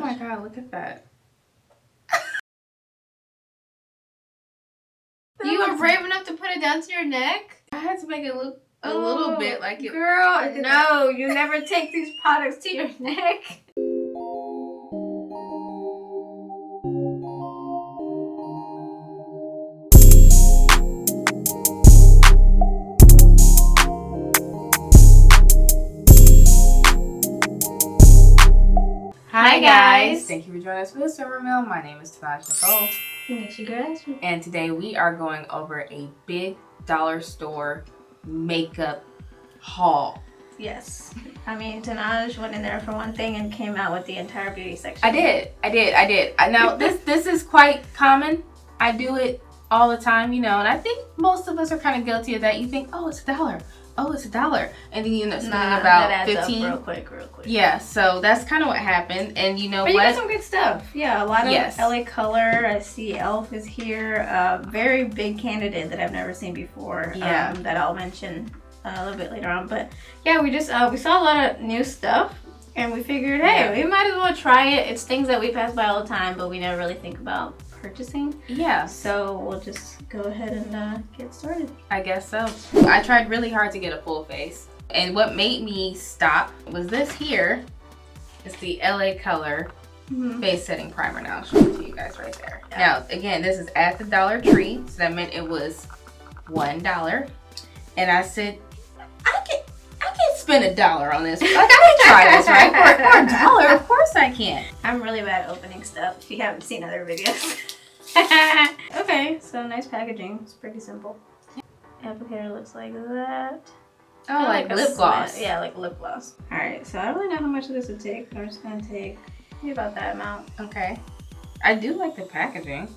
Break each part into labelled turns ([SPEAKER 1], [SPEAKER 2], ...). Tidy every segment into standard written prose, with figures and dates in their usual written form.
[SPEAKER 1] Oh my god, look at that.
[SPEAKER 2] You were brave enough to put it down to your neck?
[SPEAKER 1] I had to make it look a little bit like it.
[SPEAKER 2] Girl, no, you never take these products to your neck.
[SPEAKER 1] Hi guys! Thank you for joining us for the Summer Meal. My name is Nicole. And today we are going over a big dollar store makeup haul.
[SPEAKER 2] Yes. I mean, Tanaj went in there for one thing and came out with the entire beauty section.
[SPEAKER 1] I did. Now, this is quite common. I do it all the time, you know, and I think most of us are kind of guilty of that. You think, oh, it's $1. Oh, it's $1. And then you end up spending about 15.
[SPEAKER 2] Real quick.
[SPEAKER 1] Yeah, so that's kind of what happened. And you know
[SPEAKER 2] but
[SPEAKER 1] what?
[SPEAKER 2] You got some good stuff. Yeah, a lot of LA color. I see e.l.f. is here. Very big candidate that I've never seen before.
[SPEAKER 1] Yeah.
[SPEAKER 2] That I'll mention a little bit later on. But yeah, we saw a lot of new stuff. And we figured, hey, we might as well try it. It's things that we pass by all the time, but we never really think about purchasing.
[SPEAKER 1] Yeah.
[SPEAKER 2] So we'll just go ahead and get started.
[SPEAKER 1] I guess so. I tried really hard to get a full face. And what made me stop was this here. It's the LA Color Face Setting Primer. Now I'll show it to you guys right there. Yeah. Now, again, this is at the Dollar Tree. So that meant it was $1. And I said, I can spend $1 on this. Like, I can try this, right? For $1, of course I can.
[SPEAKER 2] I'm really bad at opening stuff if you haven't seen other videos. Okay, so nice packaging. It's pretty simple. Applicator looks like that.
[SPEAKER 1] Oh, like lip gloss.
[SPEAKER 2] Yeah, like lip gloss. Alright, so I don't really know how much of this would take. I'm just going to take maybe about that amount.
[SPEAKER 1] Okay. I do like the packaging.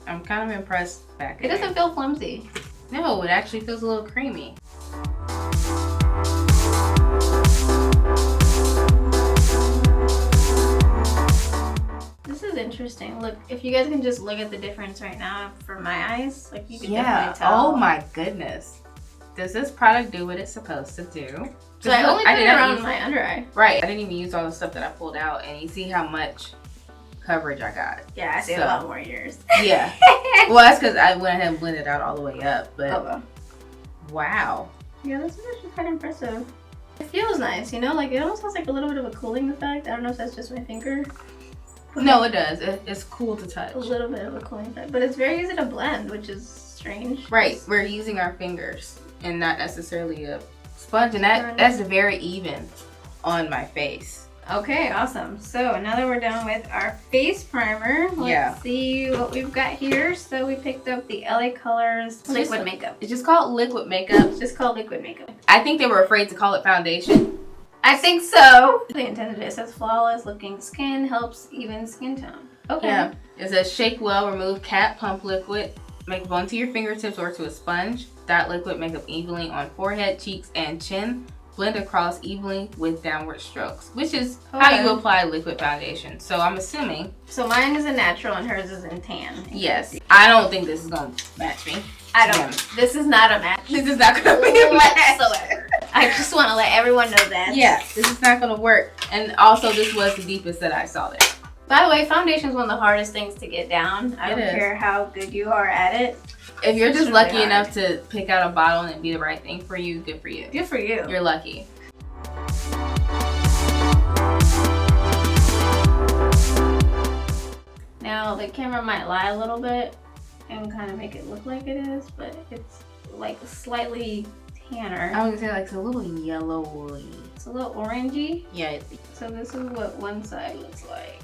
[SPEAKER 1] I'm kind of impressed with the packaging.
[SPEAKER 2] It doesn't feel flimsy.
[SPEAKER 1] No, it actually feels a little creamy.
[SPEAKER 2] This is interesting. Look, if you guys can just look at the difference right now for my eyes, like you can definitely tell.
[SPEAKER 1] Oh my goodness. Does this product do what it's supposed to do?
[SPEAKER 2] So I only put it around my under eye.
[SPEAKER 1] Right. I didn't even use all the stuff that I pulled out, and you see how much coverage I got.
[SPEAKER 2] Yeah, I see a lot more yours.
[SPEAKER 1] Yeah. Well, that's because I went ahead and blended out all the way up, but wow.
[SPEAKER 2] Yeah, this is actually kind of impressive. It feels nice, you know? Like, it almost has like a little bit of a cooling effect. I don't know if that's just my finger.
[SPEAKER 1] No, it does. It's cool to touch.
[SPEAKER 2] A little bit of a cooling effect. But it's very easy to blend, which is strange.
[SPEAKER 1] Right. We're using our fingers and not necessarily a sponge. And that's very even on my face.
[SPEAKER 2] Okay, awesome. So now that we're done with our face primer, let's see what we've got here. So we picked up the LA Colors liquid makeup.
[SPEAKER 1] It's just called liquid makeup.
[SPEAKER 2] It's just called liquid makeup.
[SPEAKER 1] I think they were afraid to call it foundation.
[SPEAKER 2] I think so. They intended it says flawless looking skin helps even skin tone. Okay.
[SPEAKER 1] Yeah. It says shake well, remove cap, pump liquid, makeup onto your fingertips or to a sponge. Dot liquid makeup evenly on forehead, cheeks, and chin. Blend across evenly with downward strokes, which is how you apply liquid foundation. So I'm assuming.
[SPEAKER 2] So mine is a natural and hers is in tan.
[SPEAKER 1] Yes. I don't think this is gonna match me.
[SPEAKER 2] I don't. This is not a match.
[SPEAKER 1] This is not gonna be a match
[SPEAKER 2] whatsoever. I just want to let everyone know that.
[SPEAKER 1] Yeah, this is not gonna work. And also, this was the deepest that I saw there.
[SPEAKER 2] By the way, foundation is one of the hardest things to get down. I don't care how good you are at it.
[SPEAKER 1] If you're just lucky enough to pick out a bottle and it be the right thing for you, good for you.
[SPEAKER 2] Good for you.
[SPEAKER 1] You're lucky.
[SPEAKER 2] Now, the camera might lie a little bit and kind of make it look like it is, but it's like slightly tanner.
[SPEAKER 1] I was gonna say like it's a little yellowy.
[SPEAKER 2] It's a little orangey.
[SPEAKER 1] Yeah.
[SPEAKER 2] So this is what one side looks like.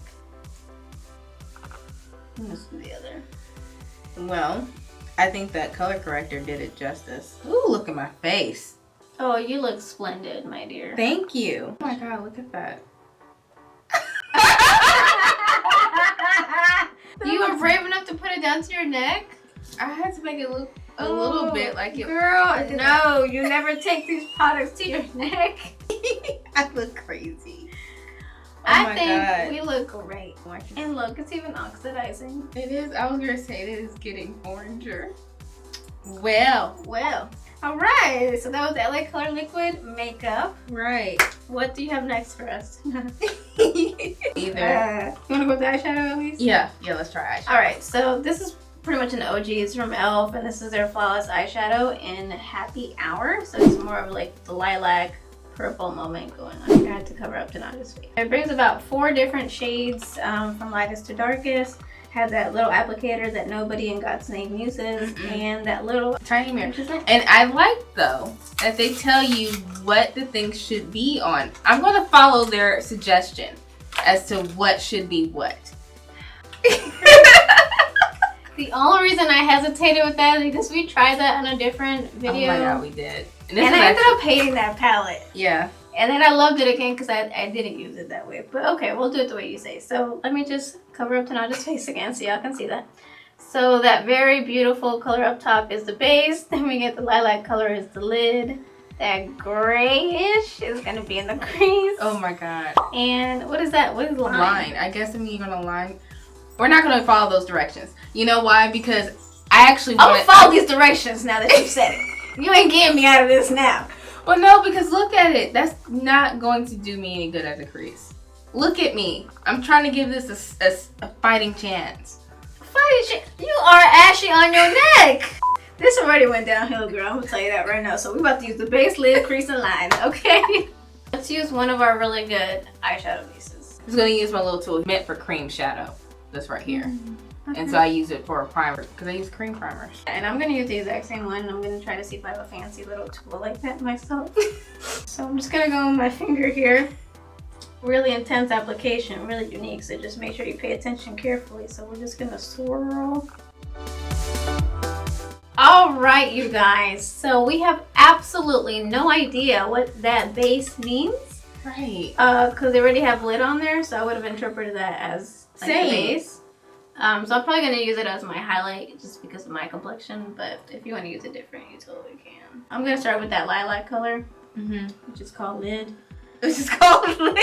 [SPEAKER 2] And this is the other.
[SPEAKER 1] Well, I think that color corrector did it justice. Ooh, look at my face.
[SPEAKER 2] Oh, you look splendid, my dear.
[SPEAKER 1] Thank you. Oh my god, look at that.
[SPEAKER 2] You were brave enough to put it down to your neck?
[SPEAKER 1] I had to make it look a little bit like it.
[SPEAKER 2] Girl, no, you never take these products to your neck.
[SPEAKER 1] I look crazy. Oh
[SPEAKER 2] I think we look great. And look, it's even oxidizing.
[SPEAKER 1] It is. I was gonna say it is getting oranger. Well.
[SPEAKER 2] All right. So that was the LA Color Liquid makeup.
[SPEAKER 1] Right.
[SPEAKER 2] What do you have next for us?
[SPEAKER 1] Either.
[SPEAKER 2] You want to go with the eyeshadow at least?
[SPEAKER 1] Yeah, let's try eyeshadow.
[SPEAKER 2] All right. So this is pretty much an OG. It's from e.l.f. and this is their Flawless Eyeshadow in Happy Hour. So it's more of like the lilac purple moment going on. I had to cover up to Nada's face. It brings about 4 different shades from lightest to darkest. Had that little applicator that nobody in God's name uses, and that little
[SPEAKER 1] tiny mirror. And I like though that they tell you what the things should be on. I'm going to follow their suggestion as to what should be what.
[SPEAKER 2] The only reason I hesitated with that is because we tried that on a different video.
[SPEAKER 1] Oh my god, we did.
[SPEAKER 2] And I ended up hating that palette.
[SPEAKER 1] Yeah.
[SPEAKER 2] And then I loved it again because I didn't use it that way. But okay, we'll do it the way you say. So let me just cover up Tanada's face again so y'all can see that. So that very beautiful color up top is the base. Then we get the lilac color is the lid. That grayish is going to be in the crease.
[SPEAKER 1] Oh my god.
[SPEAKER 2] And what is that? What is line?
[SPEAKER 1] Line. I guess you're going to line. We're not going to follow those directions. You know why? Because I actually want
[SPEAKER 2] to follow these directions now that you've said it. You ain't getting me out of this now.
[SPEAKER 1] Well, no, because look at it. That's not going to do me any good at the crease. Look at me. I'm trying to give this a fighting chance.
[SPEAKER 2] You are ashy on your neck. This already went downhill, girl. I'm going to tell you that right now. So we're about to use the base, lid, crease, and line, okay? Let's use one of our really good eyeshadow bases.
[SPEAKER 1] I'm just going to use my little tool meant for cream shadow. This right here. Okay. And so I use it for a primer because I use cream primers.
[SPEAKER 2] And I'm going to use the exact same one. I'm going to try to see if I have a fancy little tool like that myself. So I'm just going to go with my finger here. Really intense application, really unique. So just make sure you pay attention carefully. So we're just going to swirl. All right, you guys. So we have absolutely no idea what that base means.
[SPEAKER 1] Right.
[SPEAKER 2] Because they already have lid on there. So I would have interpreted that as like the base. So I'm probably going to use it as my highlight just because of my complexion, but if you want to use it different, you totally can. I'm going to start with that lilac color, which is called Lid.
[SPEAKER 1] Which is called Lid.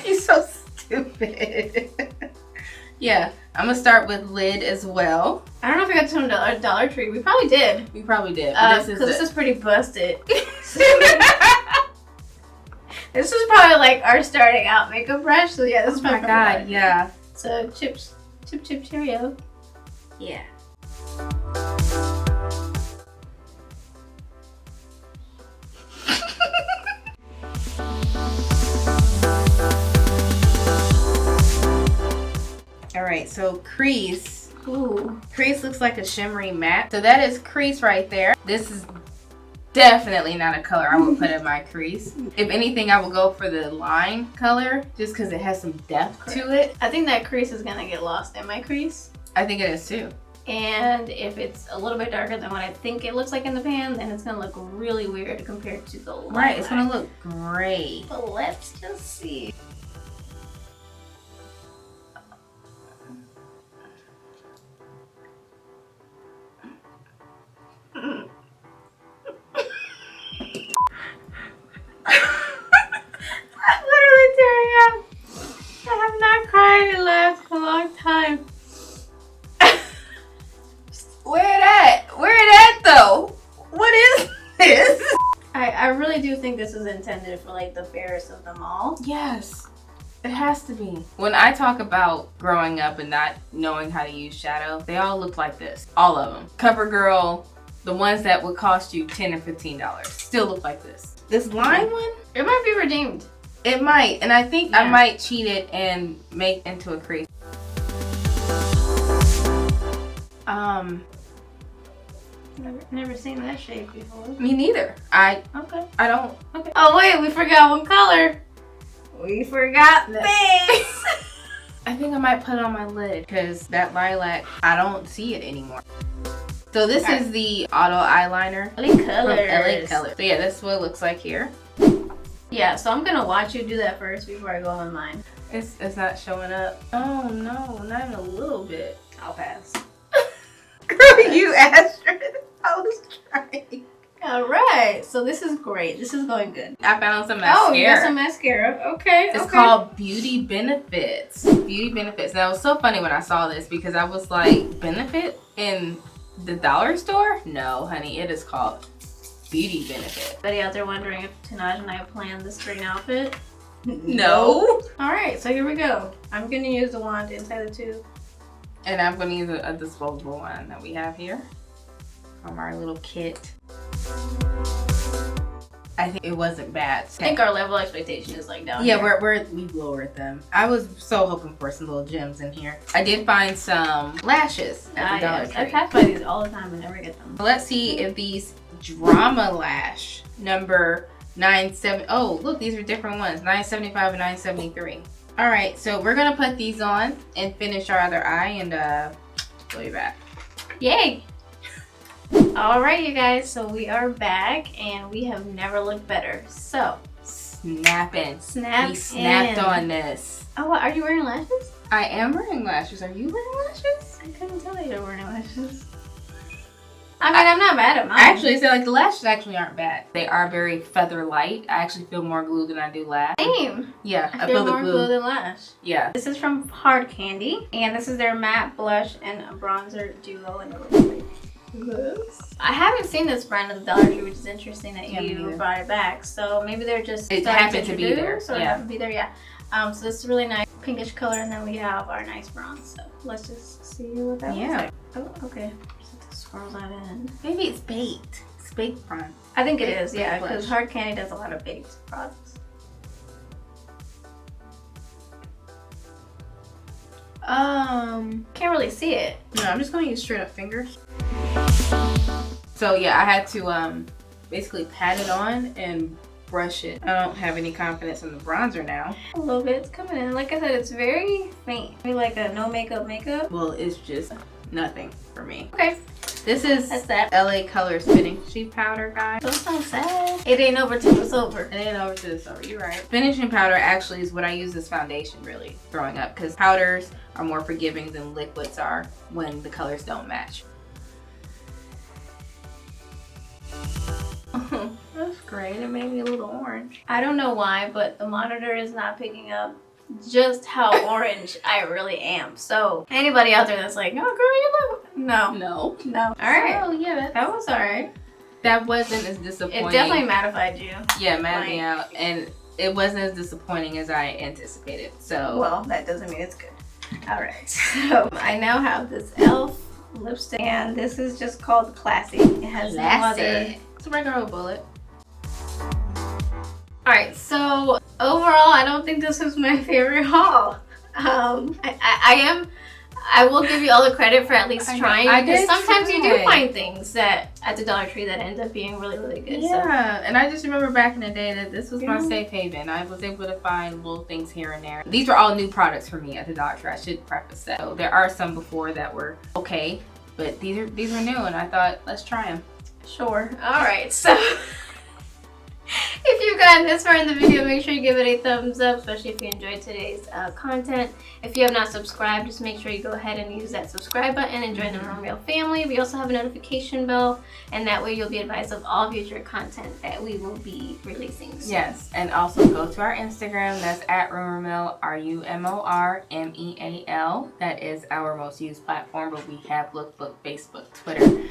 [SPEAKER 1] You're so stupid. Yeah, I'm going to start with Lid as well.
[SPEAKER 2] I don't know if we got this from Dollar Tree. We probably did.
[SPEAKER 1] We probably did.
[SPEAKER 2] Because this is pretty busted. This is probably like our starting out makeup brush. So yeah, this is
[SPEAKER 1] my god, yeah.
[SPEAKER 2] So chip Cheerio. Yeah.
[SPEAKER 1] All right, so crease.
[SPEAKER 2] Ooh.
[SPEAKER 1] Crease looks like a shimmery matte. So that is crease right there. This is definitely not a color I would put in my crease. If anything, I would go for the line color just because it has some depth to it.
[SPEAKER 2] I think that crease is gonna get lost in my crease.
[SPEAKER 1] I think it is too.
[SPEAKER 2] And if it's a little bit darker than what I think it looks like in the pan, then it's gonna look really weird compared to the lilac.
[SPEAKER 1] Right, it's gonna look great.
[SPEAKER 2] But let's just see. This is intended for like the fairest of them all.
[SPEAKER 1] Yes, it has to be. When I talk about growing up and not knowing how to use shadow, they all look like this. All of them. CoverGirl, the ones that would cost you $10 or $15, still look like this. This line one,
[SPEAKER 2] it might be redeemed.
[SPEAKER 1] It might, and I think I might cheat it and make into a crease.
[SPEAKER 2] Never seen that shape before.
[SPEAKER 1] Me neither. I don't.
[SPEAKER 2] Okay. Oh wait, we forgot one color. We forgot this.
[SPEAKER 1] I think I might put it on my lid because that lilac, I don't see it anymore. So this is the auto eyeliner
[SPEAKER 2] LA Colors.
[SPEAKER 1] From LA Colors. So yeah, this is what it looks like here.
[SPEAKER 2] Yeah, so I'm gonna watch you do that first before I go on mine.
[SPEAKER 1] It's not showing up. Oh no, not even a little bit.
[SPEAKER 2] I'll pass.
[SPEAKER 1] Girl, you Astrid. I was trying.
[SPEAKER 2] All right, so this is great. This is going good.
[SPEAKER 1] I found some mascara.
[SPEAKER 2] Oh, you got some mascara. Okay.
[SPEAKER 1] It's called Beauty Benefits. Beauty Benefits. That was so funny when I saw this because I was like, benefit in the dollar store? No, honey, it is called Beauty Benefit.
[SPEAKER 2] Anybody out there wondering if Tanaj and I planned this green outfit?
[SPEAKER 1] No.
[SPEAKER 2] All right, so here we go. I'm gonna use the wand inside the tube.
[SPEAKER 1] And I'm gonna use a disposable one that we have here from our little kit. I think it wasn't bad.
[SPEAKER 2] I think our level of expectation is like down
[SPEAKER 1] here.
[SPEAKER 2] Yeah,
[SPEAKER 1] we've lowered them. I was so hoping for some little gems in here. I did find some lashes at the Dollar Tree.
[SPEAKER 2] I pass by these all the time and never get them.
[SPEAKER 1] Let's see if these Drama Lash number 97. Oh, look, these are different ones. 975 and 973. All right, so we're gonna put these on and finish our other eye and we'll be back.
[SPEAKER 2] Yay! All right, you guys, so we are back and we have never looked better. So,
[SPEAKER 1] snapping.
[SPEAKER 2] We
[SPEAKER 1] snapped on this.
[SPEAKER 2] Oh, what, are you wearing lashes?
[SPEAKER 1] I am wearing lashes. Are you wearing lashes?
[SPEAKER 2] I couldn't tell you were wearing lashes. I mean, I'm not mad at mine.
[SPEAKER 1] Actually, so like the lashes actually aren't bad. They are very feather light. I actually feel more glue than I do lash.
[SPEAKER 2] Same.
[SPEAKER 1] Yeah,
[SPEAKER 2] I feel more glue than lash.
[SPEAKER 1] Yeah.
[SPEAKER 2] This is from Hard Candy, and this is their matte blush and a bronzer duo, and it looks like this. I haven't seen this brand at the Dollar Tree, which is interesting that you brought it back. So maybe they're just
[SPEAKER 1] it happened to be there.
[SPEAKER 2] So it happened to be there, yeah. So this is really nice pinkish color, and then we have our nice bronze. So let's just see what that looks like. Oh, okay. Swirl that in.
[SPEAKER 1] Maybe it's baked. It's baked bronze.
[SPEAKER 2] I think it is, yeah, because Hard Candy does a lot of baked products. Can't really see it.
[SPEAKER 1] No, I'm just gonna use straight up fingers. So yeah, I had to basically pat it on and brush it. I don't have any confidence in the bronzer now.
[SPEAKER 2] A little bit, it's coming in. Like I said, it's very faint. Maybe like a no makeup.
[SPEAKER 1] Well, it's just nothing for me.
[SPEAKER 2] Okay.
[SPEAKER 1] This is LA Colors finishing powder, guys.
[SPEAKER 2] Don't sound sad. It ain't over till it's over.
[SPEAKER 1] It ain't over till it's over. You're right. Finishing powder actually is what I use as foundation, really, growing up, because powders are more forgiving than liquids are when the colors don't match. That's great. It made me a little orange.
[SPEAKER 2] I don't know why, but the monitor is not picking up just how orange I really am. So anybody out there that's like, oh girl, you look no. All right.
[SPEAKER 1] Oh yeah,
[SPEAKER 2] that was all right.
[SPEAKER 1] That wasn't as disappointing.
[SPEAKER 2] It definitely mattified you.
[SPEAKER 1] Yeah, matted me out, and it wasn't as disappointing as I anticipated. So
[SPEAKER 2] well, that doesn't mean it's good. All right. So I now have this e.l.f. lipstick, and this is just called Classy. It has no other.
[SPEAKER 1] It's a regular bullet.
[SPEAKER 2] Alright, so overall, I don't think this is my favorite haul. I will give you all the credit for at least trying, because sometimes you do find things that at the Dollar Tree that end up being really, really good.
[SPEAKER 1] Yeah, and I just remember back in the day that this was my safe haven. I was able to find little things here and there. These were all new products for me at the Dollar Tree. I should preface that. So there are some before that were okay, but these are new, and I thought, let's try them.
[SPEAKER 2] Sure. Alright, so if you've gotten this far in the video, make sure you give it a thumbs up, especially if you enjoyed today's content. If you have not subscribed, just make sure you go ahead and use that subscribe button and join the Real family. We also have a notification bell, and that way you'll be advised of all future content that we will be releasing soon.
[SPEAKER 1] Yes, and also go to our Instagram. That's at Rumormeal, RUMORMEAL. That is our most used platform, but we have Lookbook, Facebook, Twitter,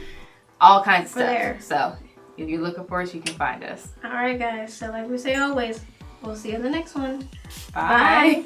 [SPEAKER 1] all kinds of stuff.
[SPEAKER 2] There.
[SPEAKER 1] So if you're looking for us, you can find us.
[SPEAKER 2] Alright guys, so like we say always, we'll see you in the next one.
[SPEAKER 1] Bye.